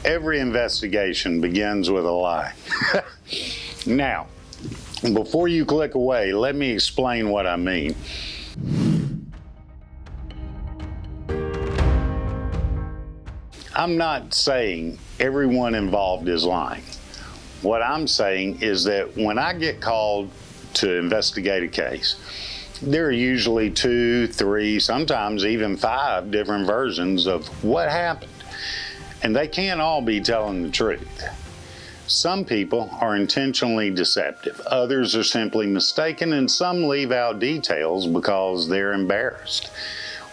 Every investigation begins with a lie. Now, before you click away, let me explain what I mean. I'm not saying everyone involved is lying. What I'm saying is that when I get called to investigate a case, there are usually 2, 3, sometimes even 5 different versions of what happened. And they can't all be telling the truth. Some people are intentionally deceptive, others are simply mistaken, and some leave out details because they're embarrassed,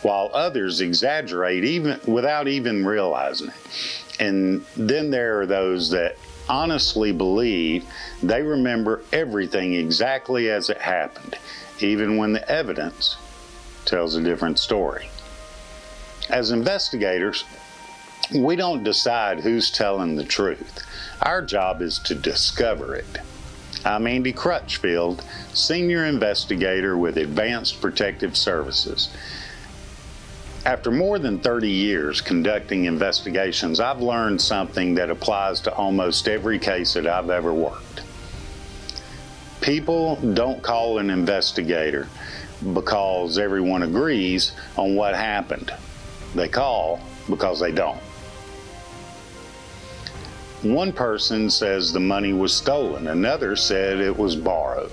while others exaggerate even without even realizing it. And then there are those that honestly believe they remember everything exactly as it happened, even when the evidence tells a different story. As investigators, we don't decide who's telling the truth. Our job is to discover it. I'm Andy Crutchfield, Senior Investigator with Advanced Protective Services. After more than 30 years conducting investigations, I've learned something that applies to almost every case that I've ever worked. People don't call an investigator because everyone agrees on what happened. They call because they don't. One person says the money was stolen, another said it was borrowed.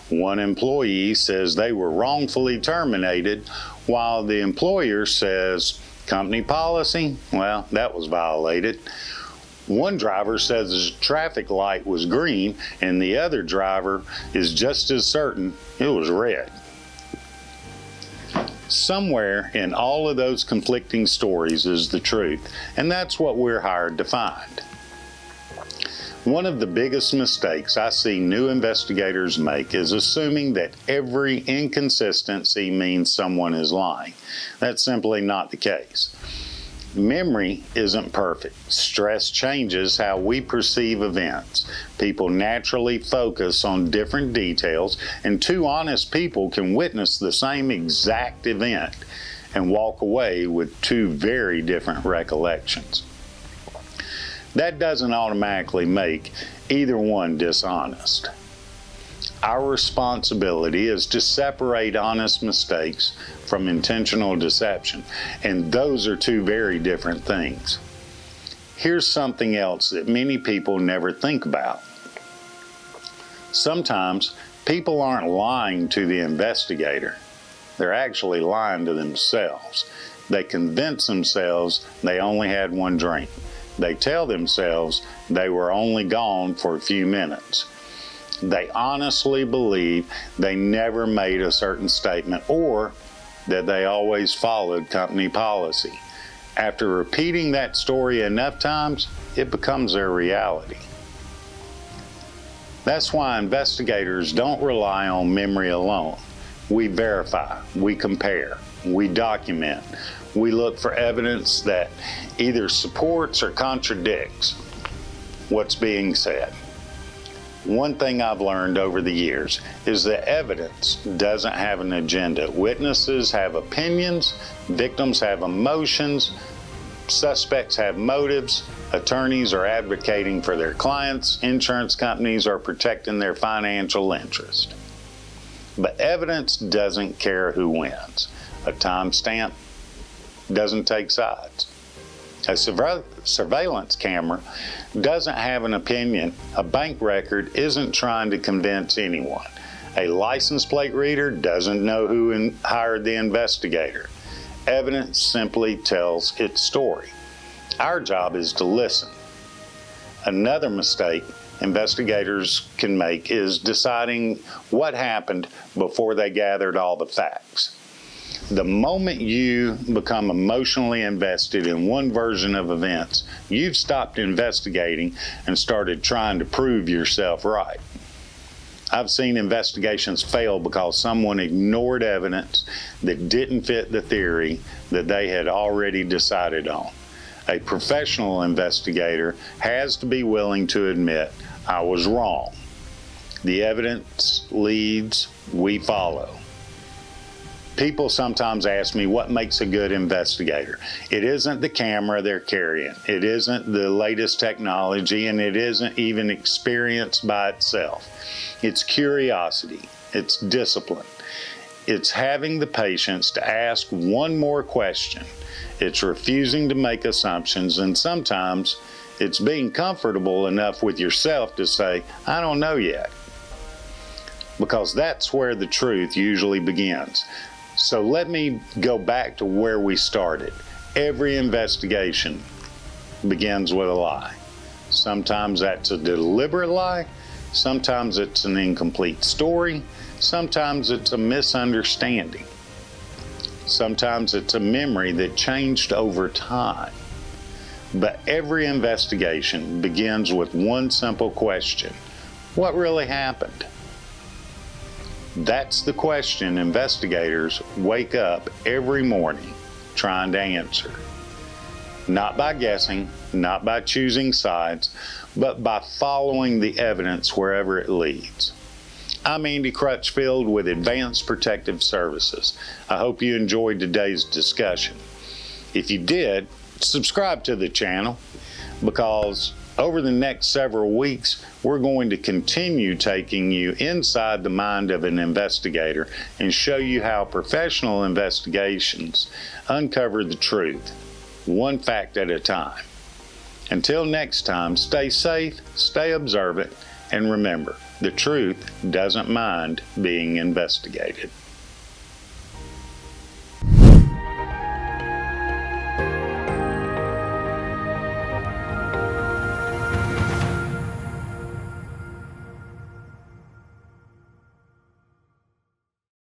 One employee says they were wrongfully terminated, while the employer says company policy, well, that was violated. One driver says the traffic light was green, and the other driver is just as certain it was red. Somewhere in all of those conflicting stories is the truth, and that's what we're hired to find. One of the biggest mistakes I see new investigators make is assuming that every inconsistency means someone is lying. That's simply not the case. Memory isn't perfect. Stress changes how we perceive events. People naturally focus on different details, and 2 honest people can witness the same exact event and walk away with 2 very different recollections. That doesn't automatically make either one dishonest. Our responsibility is to separate honest mistakes from intentional deception, and those are 2 very different things. Here's something else that many people never think about. Sometimes people aren't lying to the investigator. They're actually lying to themselves. They convince themselves they only had one drink. They tell themselves they were only gone for a few minutes. They honestly believe they never made a certain statement or that they always followed company policy. After repeating that story enough times, it becomes their reality. That's why investigators don't rely on memory alone. We verify, we compare, we document. We look for evidence that either supports or contradicts what's being said. One thing I've learned over the years is that evidence doesn't have an agenda. Witnesses have opinions, victims have emotions, suspects have motives, attorneys are advocating for their clients, insurance companies are protecting their financial interest. But evidence doesn't care who wins. A timestamp doesn't take sides. A surveillance camera doesn't have an opinion. A bank record isn't trying to convince anyone. A license plate reader doesn't know who hired the investigator. Evidence simply tells its story. Our job is to listen. Another mistake investigators can make is deciding what happened before they gathered all the facts. The moment you become emotionally invested in one version of events, you've stopped investigating and started trying to prove yourself right. I've seen investigations fail because someone ignored evidence that didn't fit the theory that they had already decided on. A professional investigator has to be willing to admit, I was wrong. The evidence leads, we follow. People sometimes ask me what makes a good investigator. It isn't the camera they're carrying, it isn't the latest technology, and it isn't even experience by itself. It's curiosity, it's discipline, it's having the patience to ask one more question, it's refusing to make assumptions, and sometimes it's being comfortable enough with yourself to say, I don't know yet. Because that's where the truth usually begins. So let me go back to where we started. Every investigation begins with a lie. Sometimes that's a deliberate lie, sometimes it's an incomplete story, sometimes it's a misunderstanding, sometimes it's a memory that changed over time. But every investigation begins with one simple question: what really happened? That's the question investigators wake up every morning trying to answer. Not by guessing, not by choosing sides, but by following the evidence wherever it leads. I'm Andy Crutchfield with Advanced Protective Services. I hope you enjoyed today's discussion. If you did, subscribe to the channel, because over the next several weeks, we're going to continue taking you inside the mind of an investigator and show you how professional investigations uncover the truth, one fact at a time. Until next time, stay safe, stay observant, and remember, the truth doesn't mind being investigated.